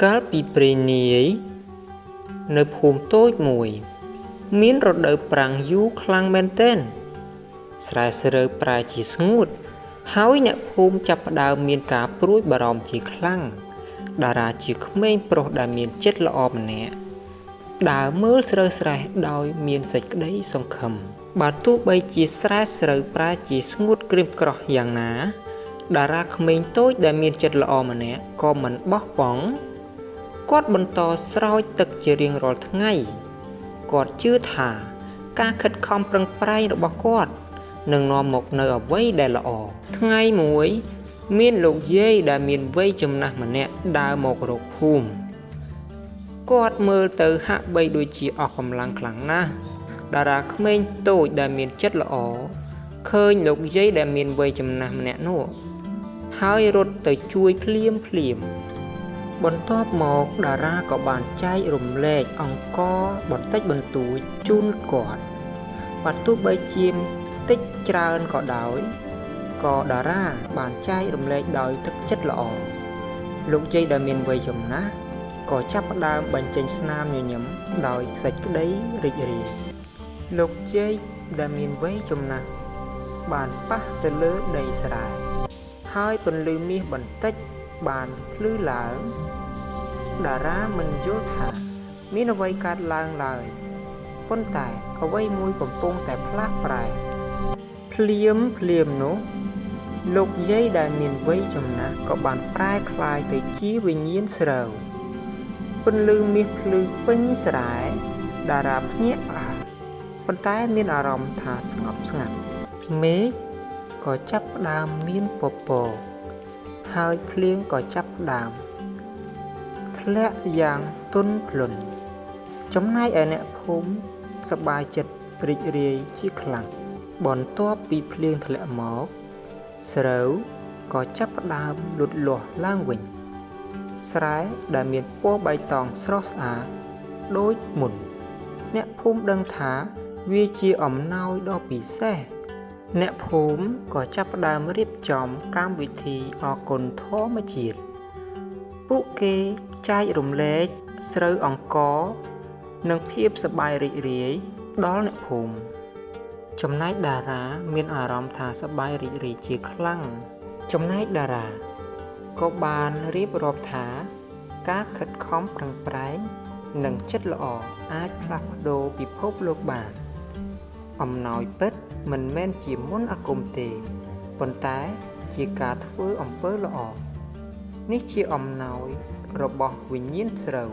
កាលពីព្រេងនាយនៅភូមិតូចមួយមានរដូវប្រាំងយូរខ្លាំងមែនទែនស្រែស្រូវប្រែជាស្ងួតហើយអ្នកភូមិចាប់ផ្ដើមមានការព្រួយបារម្ភជាខ្លាំងតារាជាក្មេងប្រុសដែលមានចិត្តល្អម្នាក់ដើរមើលស្រូវស្រែដោយមានសេចក្តីសង្ឃឹមបើទោះបីជាស្រែស្រូវប្រែជាស្ងួតក្រៀមក្រោះយ៉ាងណាតារាក្មេងតូចដែលមានចិត្តល្អម្នាក់ក៏មិនបោះបង់គាត់បន្តស្រោចទឹកជារៀងរាល់ថ្ងៃគាត់ជឿថាការខិតខំប្រឹងប្រែងរបស់គាត់នឹងនាំមកនូវអ្វីដែលល្អថ្ងៃមួយមានលោកយាយដែលមានវ័យចំណាស់ម្នាក់ដើរមករកភូមិគាត់មើលទៅហាក់បីដូចជាអស់កម្លាំងខ្លាំងណាស់តារាក្មេងតូចដែលមានចិត្តល្អឃើញលោកយាយដែលមានវ័យចំណាស់ម្នាក់នោះហើយរត់ទៅជួយភ្លាមបន្ទាប់មកតារាក៏បានចែករំលែកអង្គបន្តិចបន្តួចជូនគាត់បើទោះបីជាតិចច្រើនក៏ដោយក៏តារាបានចែករំលែកដោយទឹកចិត្តល្អលោកយាយដែលមានវ័យចំណាស់ក៏ចាប់ផ្ដើមបញ្ចេញស្នាមញញឹមដោយសេចក្តីរីករាយលោកយាយដែលមានវ័យចំណាស់បានប៉ះទៅលើដីស្រែហើយពន្លឺមាសបន្តិចបានភ្លឺឡើងតារាមិនយល់ថាមានអ្វីកើតឡើងឡើយប៉ុន្តែអ្វីមួយកំពុងតែផ្លាស់ប្រែភ្លាមនោះលោកយាយដែលមានវ័យចំណាស់ក៏បានប្រែក្លាយទៅជាវិញ្ញាណស្រូវពន្លឺមាសភ្លឺពេញស្រែតារាភ្ញាក់ផ្អើលប៉ុន្តែមានអារម្មណ៍ថាស្ងប់ស្ងាត់មេឃក៏ចាប់ផ្ដើមមានពពកហើយភ្លៀងក៏ចាប់ផ្ដើមធ្លាក់យ៉ាងទន់ភ្លន់ចំណែកឯអ្នកភូមិសប្បាយចិត្តរីករាយជាខ្លាំងបន្ទាប់ពីភ្លៀងធ្លាក់មកស្រូវក៏ចាប់ផ្ដើមលូតលាស់ឡើងវិញស្រែដែលមានពណ៌បៃតងស្រស់ស្អាតដូចមុនអ្នកភូមិដឹងថាវាជាអំណោយដ៏ពិសេសអ្នកភូមិក៏ចាប់ផ្ដើមរៀបចំកម្មវិធីអរគុណធម្មជាតិពួកគេចែករំលែកស្រូវអង្ករនិងភាពសប្បាយរីករាយដល់អ្នកភូមិចំណែកតារាមានអារម្មណ៍ថាសប្បាយរីករាយជាខ្លាំងចំណែកតារាក៏បានរៀបរាប់ថាការខិតខំប្រឹងប្រែងនិងចិត្តល្អអាចផ្លាស់ប្ដូរពិភពលោកបានអំណោយពិតមិនមែនជាមន្តអាគមទេប៉ុន្តែជាការធ្វើអំពើល្អនេះជាអំណោយរបស់វិញ្ញាណស្រូវ